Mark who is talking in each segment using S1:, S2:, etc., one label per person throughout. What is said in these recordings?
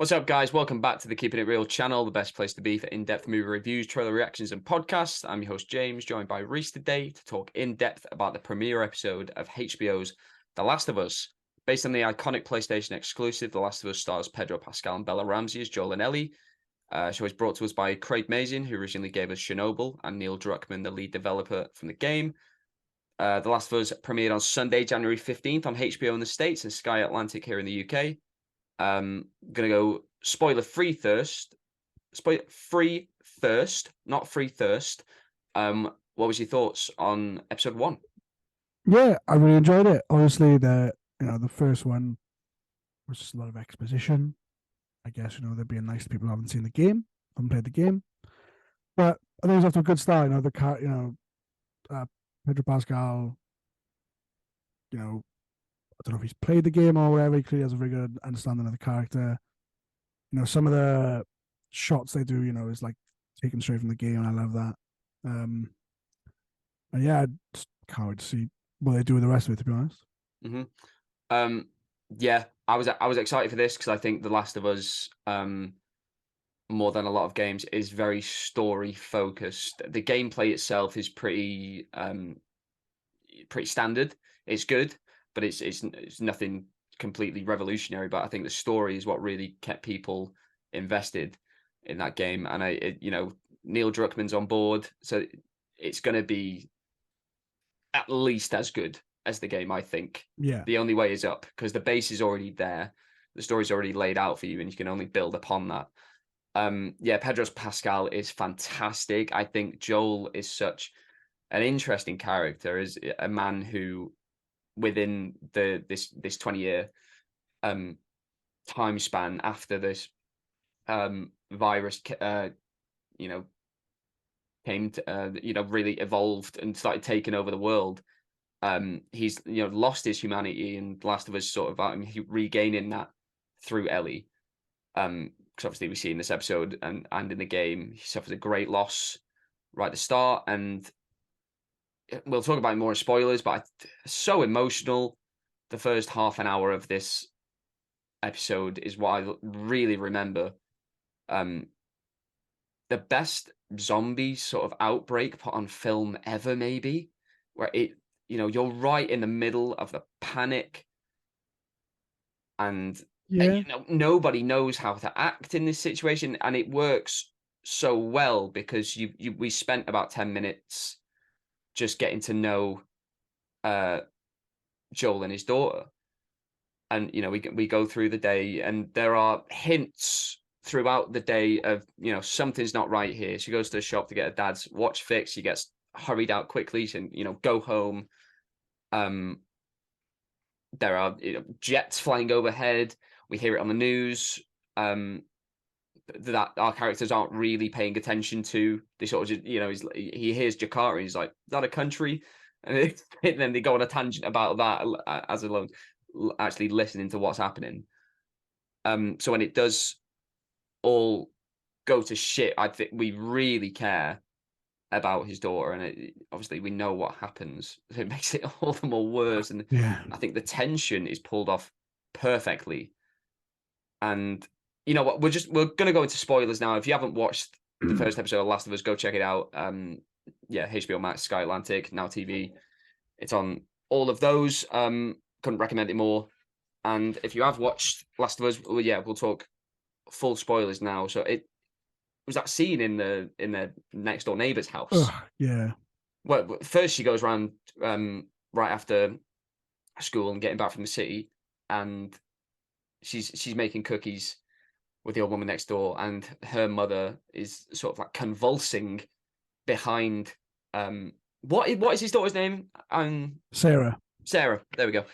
S1: What's up, guys? Welcome back to the Keeping It Real channel, the best place to be for in-depth movie reviews, trailer reactions, and podcasts. I'm your host, James, joined by Rhys today to talk in-depth about the premiere episode of HBO's The Last of Us. Based on the iconic PlayStation exclusive, The Last of Us stars Pedro Pascal and Bella Ramsey as Joel and Ellie. Show is brought to us by Craig Mazin, who originally gave us Chernobyl, and Neil Druckmann, the lead developer from the game. The Last of Us premiered on Sunday, January 15th on HBO in the States and Sky Atlantic here in the UK. Gonna go spoiler free first. Not free thirst. What was your thoughts on episode 1?
S2: Yeah, I really enjoyed it. Obviously, the first one was just a lot of exposition. I guess they're being nice to people who haven't seen the game, haven't played the game. But I think it was off to a good start. Pedro Pascal. I don't know if he's played the game or whatever. He clearly has a very good understanding of the character. Some of the shots they do, is like taken straight from the game, and I love that. And yeah, I just can't wait to see what they do with the rest of it, to be honest.
S1: Mm-hmm. Yeah, I was excited for this because I think The Last of Us, more than a lot of games, is very story focused. The gameplay itself is pretty standard. It's good, but it's nothing completely revolutionary. But I think the story is what really kept people invested in that game. And Neil Druckmann's on board, so it's going to be at least as good as the game, I think.
S2: Yeah.
S1: The only way is up, because the base is already there. The story's already laid out for you, and you can only build upon that. Pedro Pascal is fantastic. I think Joel is such an interesting character, is a man who, within this 20-year time span after this virus came to, really evolved and started taking over the world, he's lost his humanity, and Last of Us sort of about him regaining that through Ellie. Because obviously we see in this episode and in the game, he suffers a great loss right at the start, and we'll talk about it more in spoilers, but so emotional. The first half an hour of this episode is what I really remember. The best zombie sort of outbreak put on film ever, maybe, where you're right in the middle of the panic, and nobody knows how to act in this situation, and it works so well because we spent about 10 minutes just getting to know Joel and his daughter, and we go through the day, and there are hints throughout the day of something's not right here. She goes to the shop to get her dad's watch fixed. She gets hurried out quickly. She can go home. There are jets flying overhead. We hear it on the news. That our characters aren't really paying attention to. They sort of just, he hears Jakarta, and he's like, "Is that a country?" And then they go on a tangent about that as alone actually listening to what's happening. So when it does all go to shit, I think we really care about his daughter, and obviously we know what happens, so it makes it all the more worse. And I think the tension is pulled off perfectly. And you know what, we're gonna go into spoilers now. If you haven't watched the first episode of Last of Us, go check it out. HBO Max, Sky Atlantic, Now TV, it's on all of those. Couldn't recommend it more. And if you have watched Last of Us, we'll talk full spoilers now. So it was that scene in the next door neighbor's house.
S2: Yeah.
S1: Well, first she goes around right after school and getting back from the city, and she's making cookies with the old woman next door, and her mother is sort of like convulsing behind. What is his daughter's name?
S2: Sarah.
S1: There we go.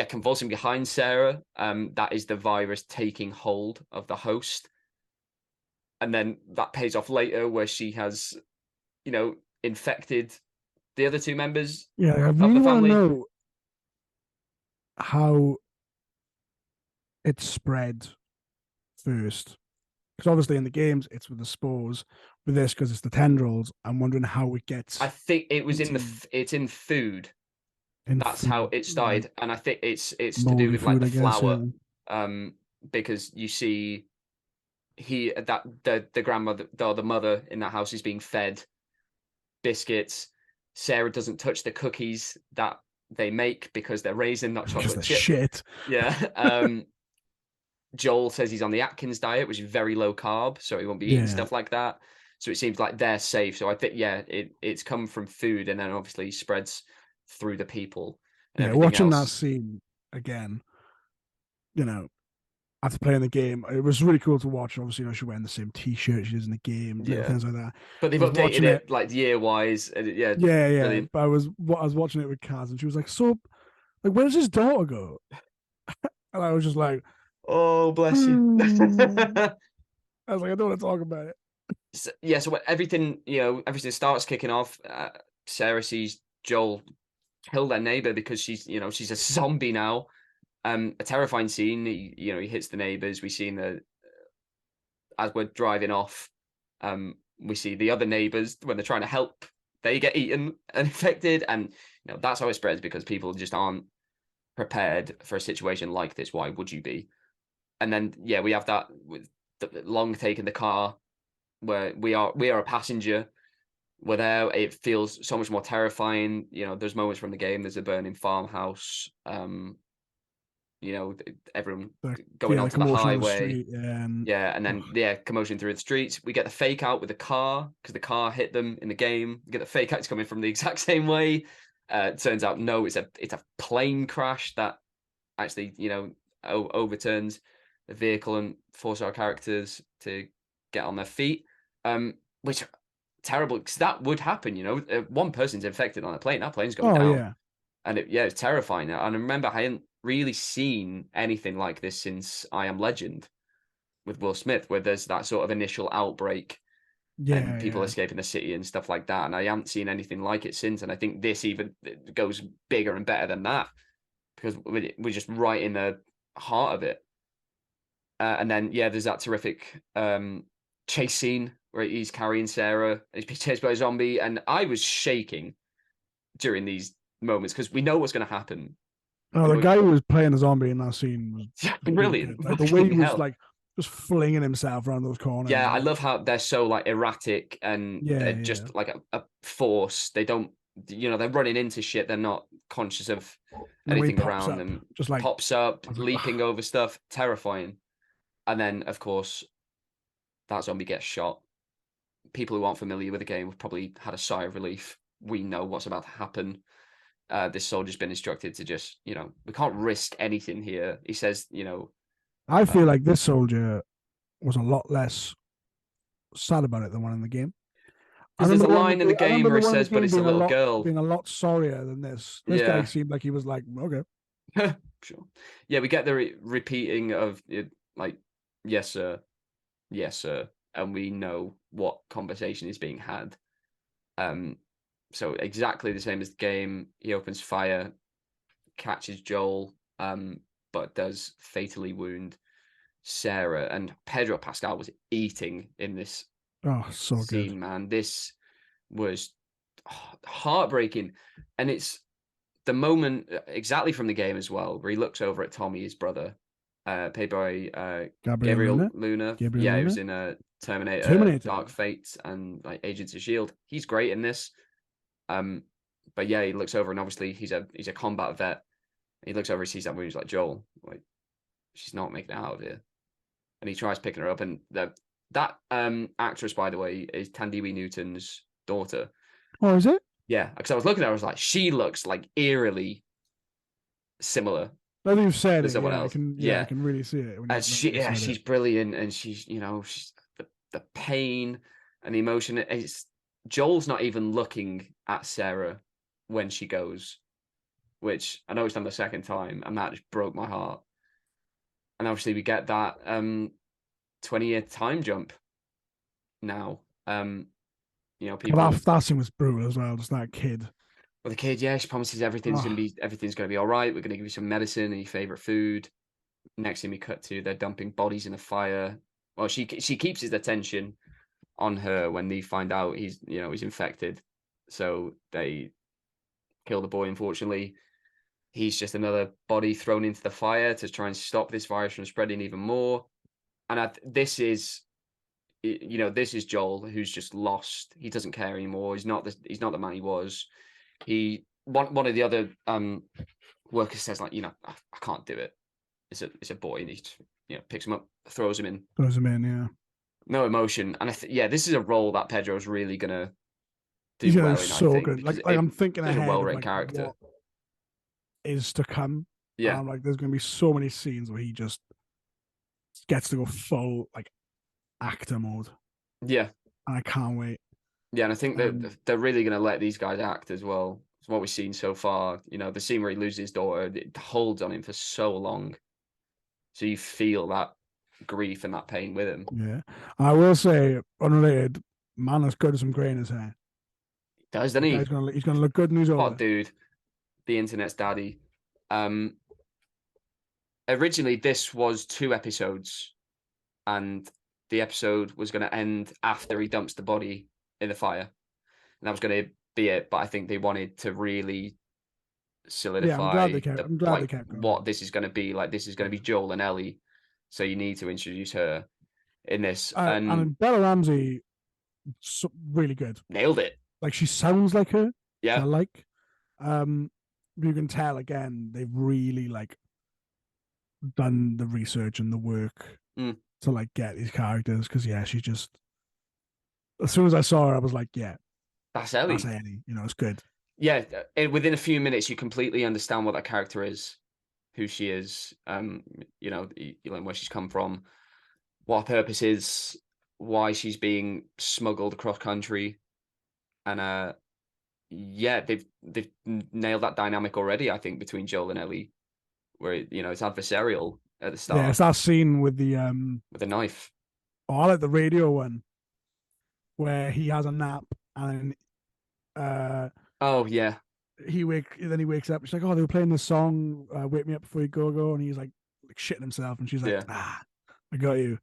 S1: Convulsing behind Sarah. That is the virus taking hold of the host. And then that pays off later, where she has, infected the other two members
S2: of the family.
S1: I really want to
S2: know how it spread first. Because obviously in the games, it's with the spores. With this, because it's the tendrils, I'm wondering how it gets.
S1: I think it was it's in food. That's how it started, and I think it's to do with like the flour, because you see the grandmother, the mother in that house is being fed biscuits. Sarah doesn't touch the cookies that they make because they're raisin, not
S2: because
S1: chocolate
S2: they're
S1: chip.
S2: shit.
S1: Yeah. Joel says he's on the Atkins diet, which is very low carb, so he won't be eating
S2: Yeah,
S1: stuff like that. So it seems like they're safe. So I think, yeah, it's come from food and then obviously spreads through the people and
S2: yeah.
S1: everything
S2: Watching that
S1: else.
S2: scene again, you know, after playing the game, it was really cool to watch. Obviously, she's wearing the same T-shirt she does in the game, little
S1: Yeah.
S2: things like that.
S1: But they've
S2: I was
S1: updated
S2: watching it,
S1: it like year wise. And yeah,
S2: yeah, yeah.
S1: brilliant.
S2: But I was watching it with Kaz, and she was like, "So, like, where does his daughter go?" And I was just like,
S1: Oh, bless you.
S2: "Hmm." I was like, "I don't want to talk about it."
S1: Yeah, so when everything, everything starts kicking off. Sarah sees Joel kill their neighbor because she's a zombie now. A terrifying scene. He hits the neighbors. We see as we're driving off, we see the other neighbors when they're trying to help, they get eaten and infected, and that's how it spreads because people just aren't prepared for a situation like this. Why would you be? And then yeah, we have that with the long take in the car where we are a passenger. We're there. It feels so much more terrifying. There's moments from the game. There's a burning farmhouse. Everyone going
S2: The
S1: onto the
S2: commotion on the
S1: highway.
S2: street, and
S1: Yeah, and then yeah, commotion through the streets. We get the fake out with the car because the car hit them in the game. We get the fake outs coming from the exact same way. It turns out no, it's a plane crash that actually overturns the vehicle and force our characters to get on their feet. Which terrible because that would happen. One person's infected on a plane, that plane's going
S2: oh
S1: down,
S2: yeah,
S1: and it's terrifying. And I remember I hadn't really seen anything like this since I Am Legend with Will Smith, where there's that sort of initial outbreak and
S2: yeah,
S1: people
S2: yeah.
S1: escaping the city and stuff like that. And I haven't seen anything like it since. And I think this even goes bigger and better than that because we're just right in the heart of it. And then yeah, there's that terrific chase scene where he's carrying Sarah, he's being chased by a zombie, and I was shaking during these moments because we know what's going to happen.
S2: Oh,
S1: And
S2: the
S1: we're
S2: guy who was playing the zombie in that scene was really
S1: brilliant,
S2: good. Like the way he
S1: fucking
S2: was
S1: hell.
S2: like just flinging himself around those corners.
S1: Yeah, I
S2: Like,
S1: love how they're so like erratic and they're
S2: yeah, yeah.
S1: just like a force. They don't, they're running into shit. They're not conscious of
S2: And then when he
S1: anything
S2: pops
S1: around
S2: up,
S1: them.
S2: just like
S1: Pops up,
S2: I was like,
S1: leaping
S2: oh,
S1: over stuff, terrifying. And then, of course, that zombie gets shot. People who aren't familiar with the game have probably had a sigh of relief. We know what's about to happen. This soldier's been instructed to just, we can't risk anything here. He says,
S2: I feel
S1: um,
S2: like this soldier was a lot less sad about it than one in the game. I
S1: because there's
S2: remember
S1: a
S2: the one.
S1: line in the
S2: I
S1: game
S2: remember
S1: where
S2: the
S1: he
S2: one in the
S1: says, but
S2: game
S1: it's a little girl.
S2: being a lot sorrier than this. This guy
S1: Yeah.
S2: seemed like he was like, okay,
S1: Sure. Yeah, we get the repeating of it, like, yes, sir, yes, sir, and we know what conversation is being had. Um, so exactly the same as the game. He opens fire, catches Joel, but does fatally wound Sarah. And Pedro Pascal was eating in this
S2: oh, so good.
S1: scene, man. This was heartbreaking, and it's the moment exactly from the game as well, where he looks over at Tommy, his brother, played by
S2: Gabriel
S1: Gabriel
S2: Luna,
S1: Luna.
S2: Gabriel
S1: Yeah, he was
S2: Luna,
S1: in Terminator,
S2: Terminator.
S1: Dark Fate, and like Agents of Shield. He's great in this. Um, but yeah, he looks over and obviously he's a combat vet. He looks over, he sees that movie, he's like, Joel, like she's not making it out of here, and he tries picking her up. And that actress, by the way, is Tandiwi Newton's daughter.
S2: Oh, is it?
S1: Yeah, because I was looking at her, I was like, she looks like eerily similar
S2: I think you've said
S1: to
S2: it.
S1: someone
S2: Yeah, I
S1: sh-
S2: can. Yeah, I
S1: Yeah,
S2: can really see it when
S1: and
S2: you said
S1: she's
S2: it.
S1: brilliant, and she's the pain and the emotion. It's Joel's not even looking at Sarah when she goes, which I know it's done the second time, and that just broke my heart. And obviously, we get that 20-year time jump now.
S2: But
S1: People.
S2: that scene was brutal as well. Just that kid.
S1: Well, the kid, yeah, she promises
S2: Oh,
S1: everything's gonna be all right. We're gonna give you some medicine and your favorite food. Next thing we cut to, they're dumping bodies in a fire. Well, she keeps his attention on her when they find out he's infected. So they kill the boy. Unfortunately, he's just another body thrown into the fire to try and stop this virus from spreading even more. And this is, this is Joel, who's just lost. He doesn't care anymore. He's not the man he was. One of the other workers says, like, I can't do it. It's a boy, and he just, picks him up, throws him in.
S2: Throws him in, yeah.
S1: No emotion, and this is a role that Pedro's really gonna
S2: He's
S1: do
S2: gonna be
S1: well in, I
S2: so
S1: think,
S2: good.
S1: because
S2: I'm thinking
S1: such a
S2: ahead of
S1: well-written
S2: like
S1: character.
S2: what is to come.
S1: Yeah,
S2: And like, there's gonna be so many scenes where he just gets to go full like actor mode,
S1: yeah,
S2: and I can't wait.
S1: yeah, and I think that they're really gonna let these guys act as well. It's what we've seen so far. The scene where he loses his daughter, it holds on him for so long, so you feel that grief and that pain with him.
S2: Yeah, I will say, unrelated, man, as good as some grey in his hair.
S1: Doesn't
S2: The
S1: he?
S2: guy's he's gonna look good when he's
S1: What
S2: older.
S1: dude? The internet's daddy. Um, Originally this was 2 episodes, and the episode was going to end after he dumps the body in the fire, and that was going to be it. But I think they wanted to really
S2: Yeah, I'm glad
S1: solidify
S2: they kept.
S1: the
S2: I'm glad they
S1: like
S2: kept
S1: what
S2: going.
S1: this is going to be. Like, this is going to be Joel and Ellie, so you need to introduce her in this, and
S2: And Bella Ramsey, really good.
S1: nailed it.
S2: Like she sounds like her.
S1: Yeah,
S2: I like. Um, you can tell again they've really like done the research and the work
S1: mm.
S2: to like get these characters because yeah, she's just. As soon as I saw her, I was like, yeah,
S1: That's
S2: that's
S1: Ellie.
S2: Annie. It's good.
S1: Yeah, within a few minutes you completely understand what that character is, who she is. You learn where she's come from, what her purpose is, why she's being smuggled across country, and yeah, they've nailed that dynamic already. I think between Joel and Ellie, where it's adversarial at the
S2: Yeah, it's
S1: start
S2: that scene with the
S1: with a knife.
S2: Oh, I like the radio one where he has a nap and
S1: Oh yeah,
S2: he wakes up. She's like, oh, they were playing this song, "Wake Me Up Before You Go," and he's like shitting himself, and she's like,
S1: yeah,
S2: I got you.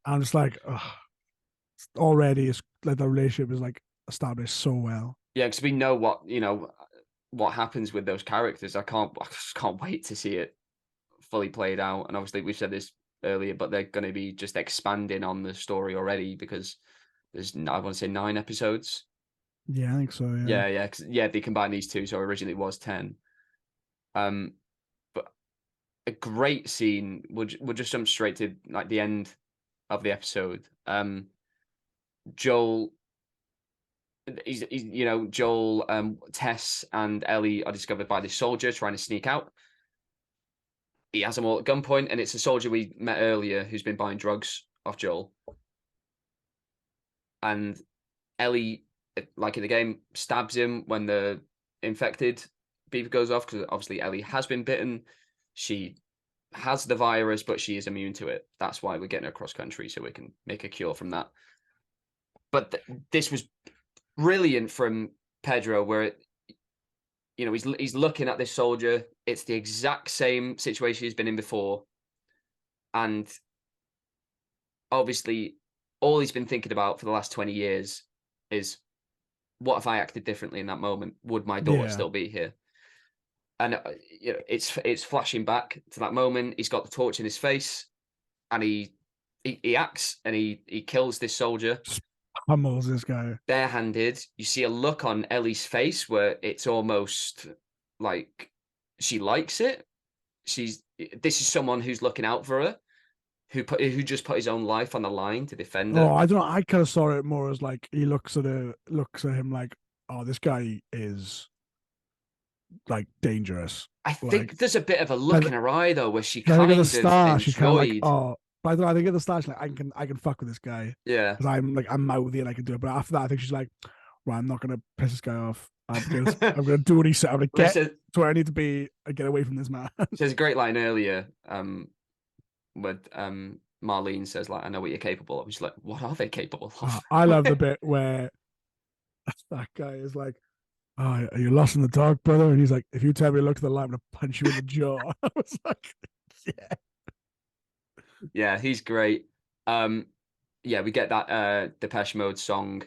S2: I'm just like, oh, already it's like the relationship is like established so well.
S1: yeah. Because we know what happens with those characters. I just can't wait to see it fully played out. And obviously, we said this earlier, but they're going to be just expanding on the story already because there's, I want to say, 9 episodes.
S2: Yeah, I think so. Yeah,
S1: Yeah. They combined these two, so originally it was 10. But a great scene. We'll just jump straight to like the end of the episode. Joel, Joel, Tess, and Ellie are discovered by this soldier trying to sneak out. He has them all at gunpoint, and it's a soldier we met earlier who's been buying drugs off Joel. And Ellie, like in the game, stabs him when the infected beaver goes off, because obviously Ellie has been bitten. She has the virus, but she is immune to it. That's why we're getting her cross country, so we can make a cure from that. But this was brilliant from Pedro, where he's looking at this soldier. It's the exact same situation he's been in before, and obviously, all he's been thinking about for the last 20 years is, what if I acted differently in that moment? Would my daughter
S2: yeah.
S1: still be here? And it's flashing back to that moment. He's got the torch in his face, and he acts, and he kills this soldier.
S2: Just pummels this guy
S1: barehanded. You see a look on Ellie's face where it's almost like she likes it. This is someone who's looking out for her, who just put his own life on the line to defend her.
S2: Oh, I don't know. I kind of saw it more as like he looks at him like, oh, this guy is like dangerous.
S1: I think
S2: Like,
S1: there's a bit of a look in her eye though, where she
S2: I think at the
S1: kind of
S2: start she's kind of like,
S1: enjoyed.
S2: oh, but I don't know. I think at the start she's like, I can fuck with this guy
S1: Yeah,
S2: because I'm mouthy and I can do it. But after that, I think she's like, well, I'm not gonna piss this guy off. I'm gonna do what he said. I'm gonna get to where I need to be and get away from this man.
S1: There's a great line earlier, where Marlene says, like, I know what you're capable of. And she's like, what are they capable of?
S2: I love the bit where that guy is like, oh, are you lost in the dark, brother? And he's like, if you tell me to look to the light, I'm gonna punch you in the jaw. I was like, yeah.
S1: Yeah, he's great. Yeah, we get that Depeche Mode song,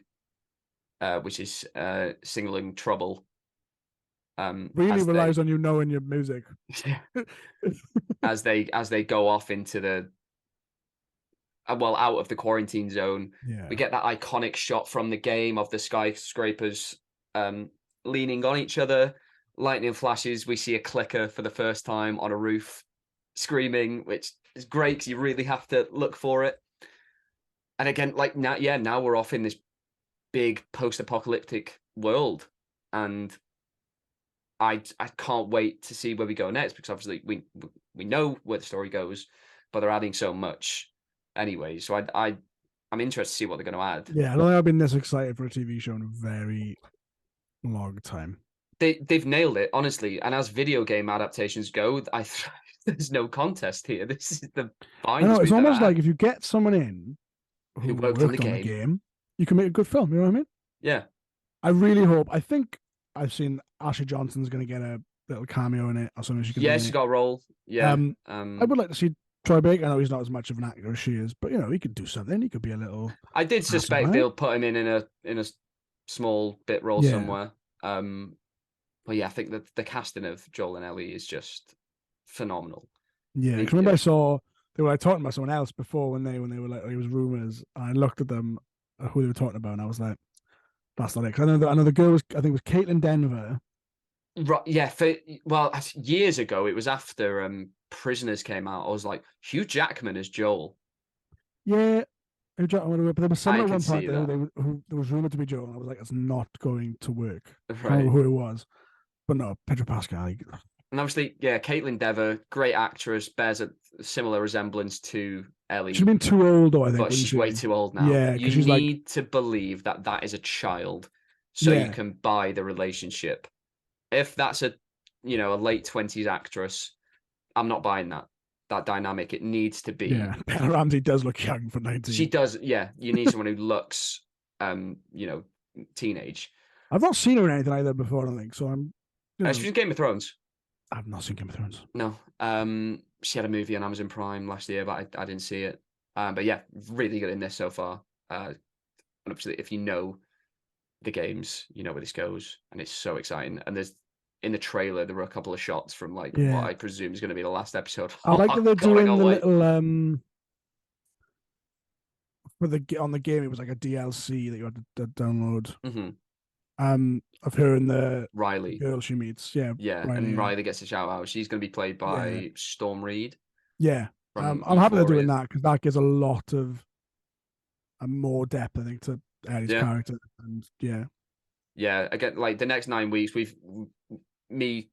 S1: which is Signaling Trouble.
S2: Really relies on you knowing your music.
S1: as they go off into well, out of the quarantine zone. We
S2: Yeah.
S1: get that iconic shot from the game of the skyscrapers um, leaning on each other. Lightning flashes. We see a clicker for the first time on a roof, screaming, which is great because you really have to look for it. And again, like now, yeah, now we're off in this big post-apocalyptic world, and I can't wait to see where we go next because obviously we know where the story goes, but they're adding so much anyway. So I'm interested to see what they're going to add.
S2: Yeah, I don't think I've been this excited for a TV show in a very long time.
S1: They've nailed it honestly, and as video game adaptations go, there's no contest here. This is the
S2: I know
S1: finest
S2: it's
S1: we've ever
S2: almost like
S1: had.
S2: if you get someone in
S1: Who
S2: who
S1: worked on the
S2: worked on the
S1: game?
S2: game, you can make a good film. You know what I mean?
S1: Yeah,
S2: I really hope. I think I've seen Ashley Johnson's going to get a little cameo in it or something. She can be
S1: yeah,
S2: in
S1: she's
S2: it.
S1: got a role. Yeah,
S2: I would like to see Troy Baker. I know he's not as much of an actor as she is, but he could do something. He could be a little
S1: I did
S2: passive,
S1: suspect
S2: right?
S1: they'll put him in a small bit role
S2: Yeah,
S1: somewhere. But yeah, I think that the casting of Joel and Ellie is just phenomenal.
S2: yeah. Because remember, I saw they were like talking about someone else before when they were like it was rumors, and I looked at them who they were talking about, and I was like, that's not it. Because I know the girl was I think it was Caitlin Denver.
S1: Right, yeah. Well, years ago, it was after Prisoners came out. I was like, Hugh Jackman as Joel.
S2: Yeah, but there was someone
S1: I
S2: at
S1: could
S2: one point
S1: see
S2: there
S1: that.
S2: who there was rumored to be Joe, and I was like, it's not going to work. I can't
S1: Right.
S2: remember who it was, but no, Pedro Pascal.
S1: And obviously, yeah, Caitlin Dever, great actress, bears a similar resemblance to
S2: She'd have
S1: Ellie,
S2: been too old, though. I think,
S1: but
S2: wouldn't
S1: she's way
S2: she?
S1: too old now.
S2: Yeah,
S1: You
S2: because she's like,
S1: need to believe that that is a child so you
S2: yeah,
S1: can buy the relationship. If that's a late 20s actress, I'm not buying that dynamic. It needs to
S2: yeah.
S1: be.
S2: Bella Ramsey does look young for
S1: She
S2: 19.
S1: does, yeah. You need someone who looks, teenage.
S2: I've not seen her in anything either before. I don't think so.
S1: She was in Game of Thrones.
S2: I've not seen Game of Thrones.
S1: No, she had a movie on Amazon Prime last year, but I didn't see it. But yeah, really good in this so far. And obviously, if you know the games, you know where this goes, and it's so exciting. And there's in the trailer there were a couple of shots from like what
S2: Yeah,
S1: I presume is going to be the last episode.
S2: I
S1: Oh
S2: like
S1: my
S2: that they're
S1: god, I
S2: doing
S1: can't
S2: the
S1: wait.
S2: little for the on the game. It was like a DLC that you had to download.
S1: Hmm.
S2: Of her and the
S1: Riley,
S2: girl she meets. Yeah,
S1: yeah,
S2: Riley.
S1: and
S2: Yeah,
S1: Riley gets a shout out. She's going to be played
S2: yeah,
S1: by Storm Reed
S2: yeah.
S1: from
S2: I'm happy they're doing
S1: Euphoria.
S2: that because that gives a lot of more depth, I think, to Ellie's
S1: Yeah,
S2: character. And yeah,
S1: yeah. Again, like the next 9 weeks, me,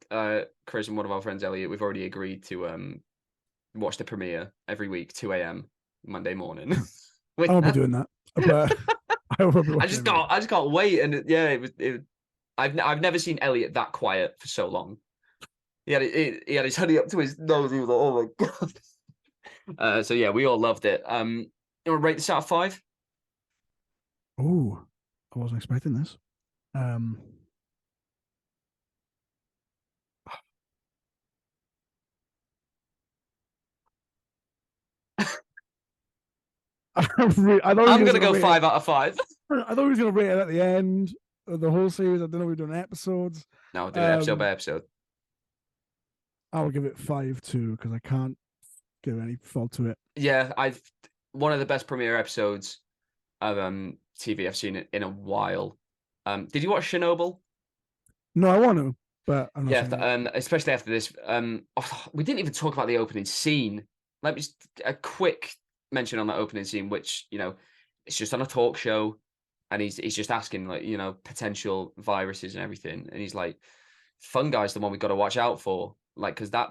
S1: Chris, and one of our friends, Elliot, we've already agreed to watch the premiere every week, 2 a.m. Monday morning.
S2: I
S1: With
S2: won't be
S1: that,
S2: doing that, but I will be
S1: I
S2: watching
S1: just
S2: every week.
S1: can't, I just can't wait. And yeah, I've never seen Elliot that quiet for so long. He had his hoodie up to his nose. He was like, "Oh my god!" So yeah, we all loved it. You want to rate this out of 5?
S2: Oh, I wasn't expecting this. Um, I thought he
S1: I'm
S2: was
S1: gonna
S2: going to
S1: go
S2: rate it.
S1: 5 out of 5.
S2: I thought he was going to rate it at the end of the whole series. I don't know. We're doing episodes.
S1: No, I'll do it episode
S2: Um,
S1: by episode.
S2: I will give it 5 too because I can't give any fault to it.
S1: Yeah, I've one of the best premiere episodes of TV I've seen in a while. Did you watch Chernobyl?
S2: No, I want to, but I'm not
S1: Yeah,
S2: saying it.
S1: especially after this. We didn't even talk about the opening scene. Let me just a quick mention on that opening scene, which it's just on a talk show, and he's just asking like potential viruses and everything, and he's like, "Fungi's the one we've got to watch out for, like because that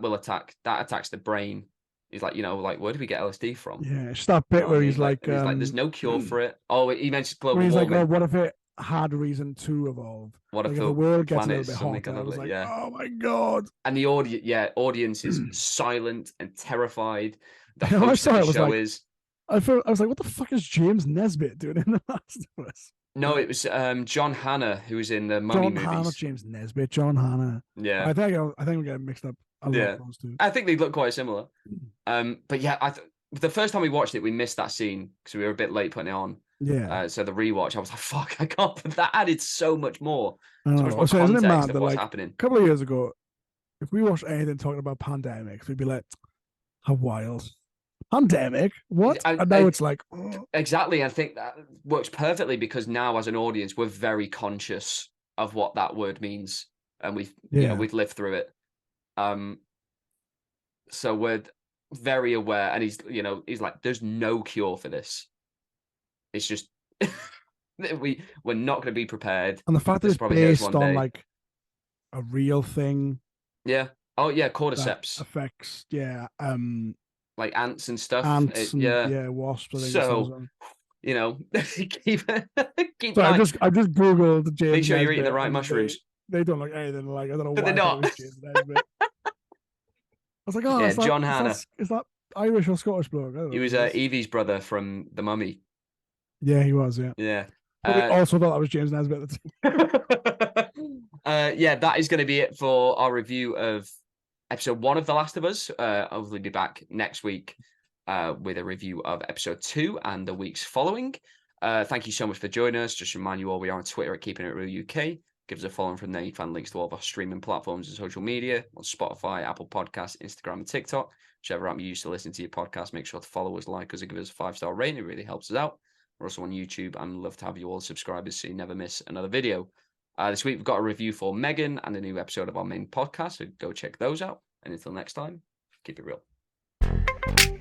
S1: attacks the brain." He's like, like where do we get LSD from?
S2: Yeah, it's that
S1: You
S2: bit
S1: know what I
S2: where
S1: mean?
S2: he's
S1: Like,
S2: like,
S1: and he's like, "There's no cure for it." Oh, he mentioned
S2: where
S1: global
S2: he's like, oh,
S1: warming.
S2: what if it had reason to evolve?
S1: What if
S2: Like if the
S1: the
S2: world gets a little
S1: planet's
S2: bit
S1: suddenly
S2: hotter.
S1: gonna
S2: I was like,
S1: yeah.
S2: oh my god.
S1: And the audience is silent and terrified. The
S2: And when I
S1: host of
S2: saw it,
S1: the
S2: I was
S1: show
S2: like,
S1: is
S2: I was like, what the fuck is James Nesbitt doing in The Last of Us?
S1: no, it was John Hannah who was in the Mummy
S2: John Hannah,
S1: movies.
S2: James Nesbitt, John Hannah.
S1: Yeah,
S2: I think we're getting mixed up a lot
S1: yeah.
S2: those two.
S1: I think they look quite similar. But yeah, the first time we watched it, we missed that scene because we were a bit late putting it on.
S2: Yeah,
S1: So the rewatch, I was like, "Fuck, I can't." But that added so much more,
S2: I
S1: so
S2: don't
S1: much
S2: know.
S1: more
S2: So isn't it
S1: context
S2: mad
S1: of
S2: that
S1: what's
S2: like
S1: happening.
S2: a couple of years ago, if we watched anything talking about pandemics, we'd be like, how wild. Pandemic? What? And now it's like, oh.
S1: Exactly. I think that works perfectly because now, as an audience, we're very conscious of what that word means, and we've lived through it. So we're very aware, and he's like, there's no cure for this. It's just we're not going to be prepared.
S2: And the fact that
S1: This
S2: it's
S1: probably hits
S2: based
S1: one
S2: on
S1: day.
S2: like a real thing.
S1: Yeah. Oh yeah,
S2: That
S1: cordyceps.
S2: affects,
S1: Like ants and stuff.
S2: ants and
S1: Yeah.
S2: wasps. I think it says.
S1: So keep an
S2: So
S1: eye.
S2: I just googled
S1: Make
S2: James
S1: sure you're eating the
S2: Nesbitt,
S1: right
S2: and
S1: mushrooms.
S2: they don't look anything like. I don't know
S1: But they're
S2: why I thought it
S1: not.
S2: was James Nesbitt. I was like, oh,
S1: Yeah, John Hannah.
S2: is that Irish or Scottish bloke? I don't
S1: He
S2: know
S1: was
S2: who he is.
S1: Evie's brother from The Mummy.
S2: Yeah, he was. Yeah,
S1: Yeah.
S2: probably also thought that was James Nesbitt.
S1: Yeah, that is going to be it for our review of episode 1 of The Last of Us. Hopefully be back next week with a review of episode 2 and the weeks following. Thank you so much for joining us. Just to remind you all, we are on Twitter at Keeping It Real UK. Give us a follow from there. You find links to all of our streaming platforms and social media on Spotify, Apple Podcasts, Instagram, and TikTok. Whichever app you use to listen to your podcast, make sure to follow us, like us, and give us a 5-star rating. It really helps us out. We're also on YouTube, and love to have you all subscribers so you never miss another video. This week, we've got a review for Megan and a new episode of our main podcast, so go check those out. And until next time, keep it real.